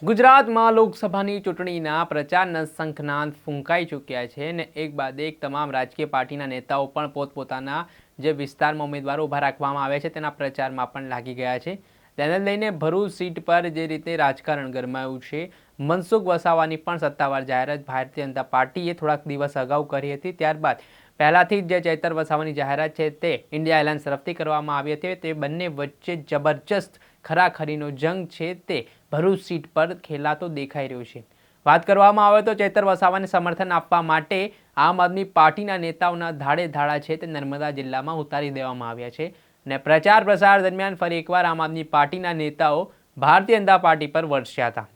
ગુજરાતમાં લોકસભાની ચૂંટણીના પ્રચારના શંખનાદ ફૂંકાઈ ચૂક્યા છે અને એક બાદ એક તમામ રાજકીય પાર્ટીના નેતાઓ પણ પોતપોતાના જે વિસ્તારમાં ઉમેદવારો ઊભા રાખવામાં આવ્યા છે તેના પ્રચારમાં પણ લાગી ગયા છે। તેને લઈને ભરૂચ સીટ પર જે રીતે રાજકારણ ગરમાયું છે, મનસુખ વસાવાની પણ સત્તાવાર જાહેરાત ભારતીય જનતા પાર્ટીએ થોડાક દિવસ અગાઉ કરી હતી। ત્યારબાદ પહેલાથી જ જે ચૈતર વસાવાની જાહેરાત છે તે ઇન્ડિયા એલાયન્સ તરફથી કરવામાં આવી હતી। તે બંને વચ્ચે જબરજસ્ત ખરાખરીનો જંગ છે તે ભરૂચ સીટ પર ખેલાતો દેખાઈ રહ્યો છે। વાત કરવામાં આવે તો ચૈતર વસાવાને સમર્થન આપવા માટે આમ આદમી પાર્ટીના નેતાઓના ધાડે ધાડા છે તે નર્મદા જિલ્લામાં ઉતારી દેવામાં આવ્યા છે અને પ્રચાર પ્રસાર દરમિયાન ફરી એકવાર આમ આદમી પાર્ટીના નેતાઓ ભારતીય જનતા પાર્ટી પર વરસ્યા હતા।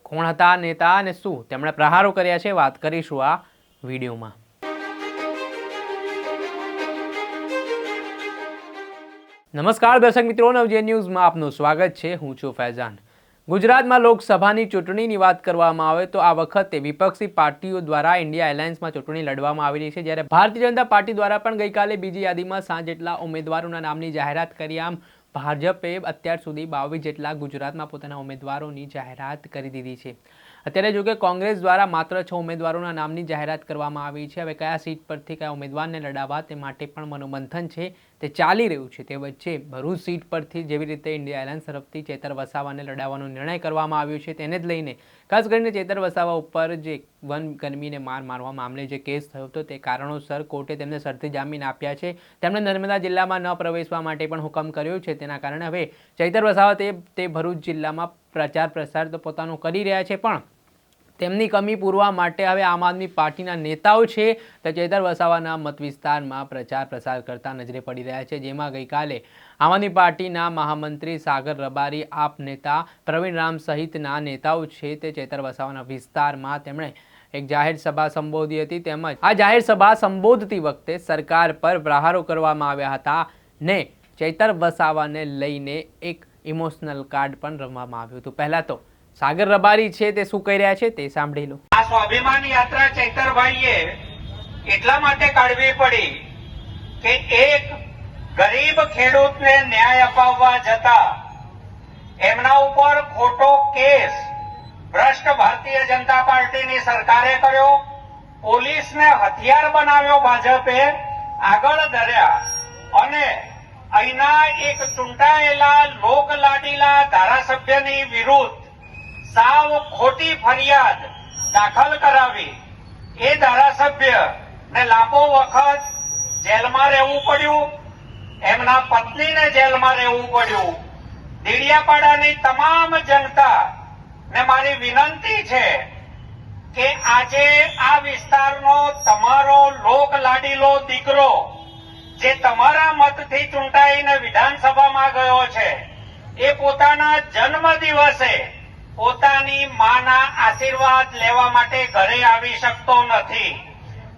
કોણ હતા આ નેતા અને શું તેમણે પ્રહારો કર્યા છે, વાત કરીશું આ વિડીયોમાં। નમસ્કાર દર્શક મિત્રો, નવજીવન ન્યૂઝમાં આપનું સ્વાગત છે। હું છું ફૈઝાન। ગુજરાતમાં લોકસભાની ચૂંટણીની વાત કરવામાં આવે તો આ વખતે વિપક્ષી પાર્ટીઓ દ્વારા ઇન્ડિયા એલાયન્સમાં ચૂંટણી લડવામાં આવી રહી છે, જ્યારે ભારતીય જનતા પાર્ટી દ્વારા પણ ગઈકાલે બીજી યાદીમાં 7 જેટલા ઉમેદવારોના નામની જાહેરાત કરી। આમ ભાજપે અત્યાર સુધી 22 જેટલા ગુજરાતમાં પોતાના ઉમેદવારોની જાહેરાત કરી દીધી છે। અત્યારે જો કે કોંગ્રેસ દ્વારા માત્ર 6 ઉમેદવારોના નામની જાહેરાત કરવામાં આવી છે। હવે કયા સીટ પરથી કયા ઉમેદવારને લડાવવા તે માટે પણ મનોમંથન છે તે ચાલી રહ્યું છે। તે વચ્ચે ભરૂચ સીટ પરથી જેવી રીતે ઇન્ડિયા એલાયન્સ તરફથી ચૈતર વસાવાને લડાવવાનો નિર્ણય કરવામાં આવ્યો છે, તેને જ લઈને ખાસ કરીને ચૈતર વસાવા ઉપર જે વનકર્મીને મારવા મામલે જે કેસ થયો હતો તે કારણોસર કોર્ટે તેમને શરતી જામીન આપ્યા છે। તેમણે નર્મદા જિલ્લામાં ન પ્રવેશવા માટે પણ હુકમ કર્યો છે। તેના કારણે હવે ચૈતર વસાવા તે ભરૂચ જિલ્લામાં પ્રચાર પ્રસાર તો પોતાનો કરી રહ્યા છે, પણ તેમની કમી પૂરવા માટે હવે આમ આદમી પાર્ટીના નેતાઓ છે તે ચૈતર વસાવાના મત વિસ્તારમાં પ્રચાર પ્રસાર કરતા નજરે પડી રહ્યા છે। જેમાં ગઈકાલે આમ આદમી પાર્ટીના મહામંત્રી સાગર રબારી, આપ નેતા પ્રવીણ રામ સહિતના નેતાઓ છે તે ચૈતર વસાવાના વિસ્તારમાં તેમણે એક જાહેર સભા સંબોધી હતી। તેમજ આ જાહેર સભા સંબોધતી વખતે સરકાર પર પ્રહારો કરવામાં આવ્યા હતા ને ચૈતર વસાવાને લઈને એક ઇમોશનલ કાર્ડ પણ રમવામાં આવ્યું હતું। પહેલા તો સાગર રબારી છે તે શું કહી રહ્યા છે તે સાંભળી લો। આ સ્વાભિમાન યાત્રા ચૈતરભાઈએ એટલા માટે કાઢવી પડી કે એક ગરીબ ખેડૂતને ન્યાય અપાવવા જતા એમના ઉપર ખોટો કેસ ભ્રષ્ટ ભારતીય જનતા પાર્ટીની સરકારે કર્યો, પોલીસને હથિયાર બનાવ્યો ભાજપે, આગળ ધર્યા અને અહીંના એક ચૂંટાયેલા લોકલાડીલા ધારાસભ્યની વિરુદ્ધ સાવ ખોટી ફરિયાદ દાખલ કરાવી। એ ધારાસભ્ય ને લાંબો વખત જેલમાં રહેવું પડ્યું, એમના પત્નીને જેલમાં રહેવું પડ્યું। દેડિયાપાડાની તમામ જનતા ને મારી વિનંતી છે કે આજે આ વિસ્તારનો તમારો લોકલાડીલો દીકરો જે તમારા મતથી ચૂંટાઈને વિધાનસભામાં ગયો છે, એ પોતાના જન્મ દિવસે પોતાની માના આશીર્વાદ લેવા માટે ઘરે આવી શકતો નથી,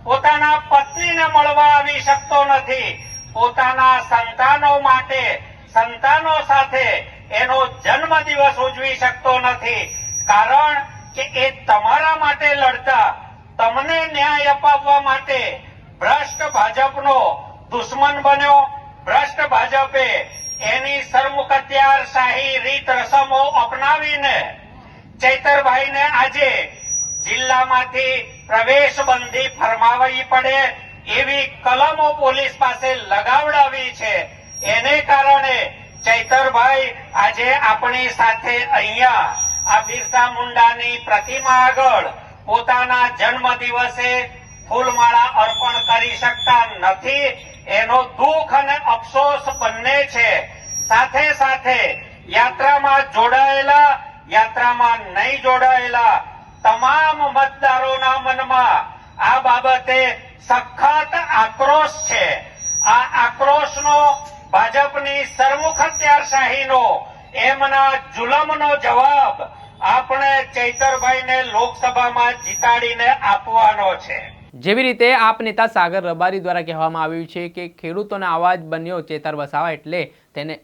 પોતાના પત્નીને મળવા આવી શકતો નથી, પોતાના સંતાનો માટે સંતાનો સાથે એનો જન્મ દિવસ ઉજવી શકતો નથી, કારણ કે એ તમારા માટે લડતા, તમને ન્યાય અપાવવા માટે ભ્રષ્ટ ભાજપનો દુશ્મન બન્યો। ભ્રષ્ટ ભાજપે એની સરમુખત્યારશાહી રીત રસમો અપનાવીને ચૈતરભાઈને આજે જિલ્લામાંથી પ્રવેશ બંધી ફરમાવવી પડે એવી કલમો પોલીસ પાસે લગાવડાવી છે। એને કારણે ચૈતરભાઈ આજે આપણી સાથે અહીંયા આ બિરસા મુંડાની પ્રતિમા આગળ પોતાના જન્મ દિવસે ફૂલમાળા અર્પણ કરી શકતા નથી। એનો દુઃખ અને અફસોસ બંને છે। સાથે સાથે યાત્રામાં જોડાયેલા, યાત્રામાં નહીં જોડાયેલા તમામ મતદારોના મનમાં આ બાબતે સખત આક્રોશ છે। આ આક્રોશનો ભાજપની સરમુખત્યારશાહીનો, એમના જુલમનો જવાબ આપણે ચૈતરભાઈને લોકસભામાં જીતાડીને આપવાનો છે। જેવી રીતે આપ નેતા સાગર રબારી દ્વારા કહેવામાં આવ્યું છે કે ખેડૂતોનો અવાજ બન્યો ચૈતર વસાવા, એટલે તેને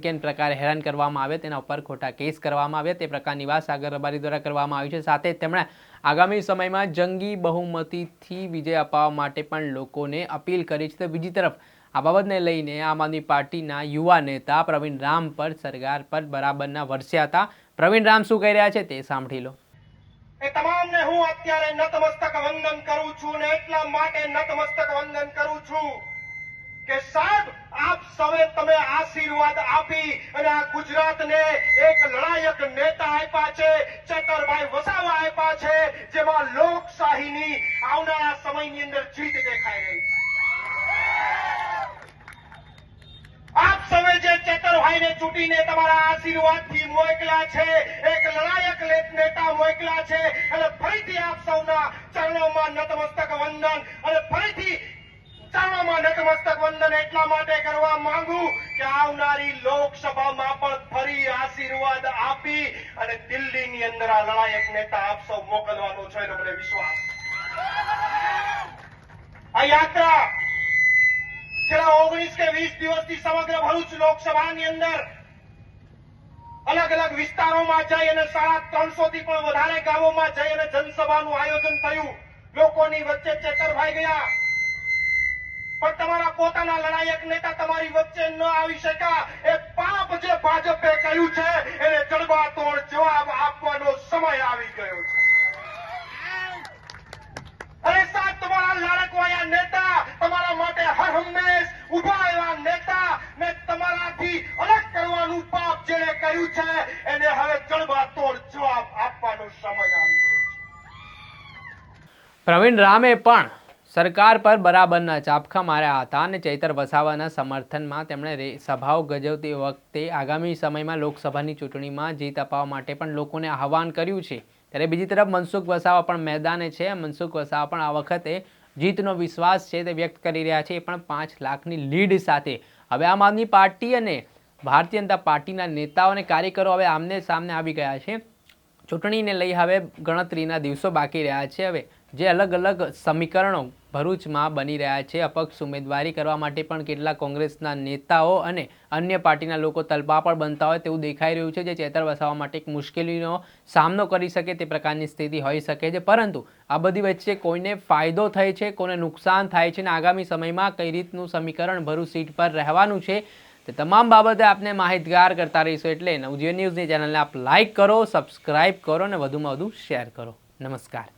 કેન પ્રકારે હેરાન કરવામાં આવે, તેના ઉપર ખોટા કેસ કરવામાં આવે, તે પ્રકારની વાત સાગર રબારી દ્વારા કરવામાં આવી છે। સાથે તેમણે આગામી સમયમાં જંગી બહુમતીથી વિજય અપાવવા માટે પણ લોકોને અપીલ કરી છે। તો બીજી તરફ આ બાબતને લઈને આમ આદમી પાર્ટીના યુવા નેતા પ્રવીણ રામ પર સરકાર પર બરાબરના વરસ્યા હતા. પ્રવીણ રામ શું કહી રહ્યા છે તે સાંભળી લો. એ તમામને હું અત્યારે નતમસ્તક વંદન કરું છું ને એટલા માટે નતમસ્તક વંદન કરું છું કે સાહેબ આપ સૌએ તમે આશીર્વાદ આપી અને આ ગુજરાતને એક લડાયક નેતા આપ્યા છે, ચેતરભાઈ વસાવા આપ્યા છે, જેમાં લોકશાહીની આવનારા સમયની અંદર જીત દેખાઈ રહી છે. આપ સૌએ જે ચેતરભાઈને ચૂંટીને તમારા આશીર્વાદથી મોકલા છે, એક લડાયક નેતા મોકલા છે અને ફરીથી આપ સૌના ચરણોમાં નતમસ્તક વંદન અને ફરીથી ચરણોમાં નતમસ્તક વંદન એટલા માટે કરવા માંગુ કે આવનારી લોકસભામાં પણ ફરી આશીર્વાદ આપી અને દિલ્હીની અંદર આ લડાયક નેતા આપ સૌ મોકલવાનો છે એનો મને વિશ્વાસ. આ યાત્રા છેલ્લા 19 કે 20 દિવસથી સમગ્ર ભરૂચ લોકસભાની અંદર અલગ અલગ વિસ્તારોમાં જઈ અને 350 થી પણ વધારે ગામોમાં જઈ અને જનસભાનું આયોજન થયું. લોકોની વચ્ચે ચેતરભાઈ ગયા, પણ તમારા પોતાના લડાયક નેતા તમારી વચ્ચે ન આવી શક્યા. એ પાપ જે ભાજપે કર્યું છે એને જડબાતોડ જવાબ આપવાનો સમય આવી ગયો છે. અરે સાહેબ, તમારા લાડકવાયા નેતા, તમારા માટે હર હંમેશ ઉભા એવા નેતા ને તમારાથી અલગ કરવાનું પાપ જેણે કર્યું છે એને હવે જડબાતોડ જવાબ આપવાનો સમય આવી ગયો છે. પ્રવીણ રામે પણ સરકાર પર બરાબરના ચાબખા માર્યા હતા અને ચૈતર વસાવાના સમર્થનમાં તેમણે સભાઓ ગજવતી વખતે આગામી સમયમાં લોકસભાની ચૂંટણીમાં જીત અપાવવા માટે પણ લોકોને આહવાન કર્યું છે. ત્યારે બીજી તરફ મનસુખ વસાવા પણ મેદાને છે. મનસુખ વસાવા પણ આ વખતે જીતનો વિશ્વાસ છે તે વ્યક્ત કરી રહ્યા છે. એ પણ 5 લાખની લીડ સાથે. હવે આમ આદમી પાર્ટી અને ભારતીય જનતા પાર્ટીના નેતાઓ અને કાર્યકરો હવે આમને સામને આવી ગયા છે. ચૂંટણીને લઈ હવે ગણતરીના દિવસો બાકી રહ્યા છે. હવે જે અલગ અલગ સમીકરણો ભરૂચમાં બની રહ્યા છે, અપક્ષ ઉમેદવારી કરવા માટે પણ કેટલાક કોંગ્રેસના નેતાઓ અને અન્ય પાર્ટીના લોકો તલપાપડ બનતા હોય તેવું દેખાઈ રહ્યું છે, જે ચેતર વસાવા માટે એક મુશ્કેલીનો સામનો કરી શકે તે પ્રકારની સ્થિતિ હોઈ શકે છે. પરંતુ આ બધી વચ્ચે કોઈને ફાયદો થાય છે, કોઈને નુકસાન થાય છે અને આગામી સમયમાં કઈ રીતનું સમીકરણ ભરૂચ સીટ પર રહેવાનું છે તે તમામ બાબતે આપને માહિતગાર કરતા રહીશું. એટલે નવજીવન ન્યૂઝની ચેનલને આપ લાઇક કરો, સબસ્ક્રાઇબ કરો અને વધુમાં વધુ શેર કરો. નમસ્કાર.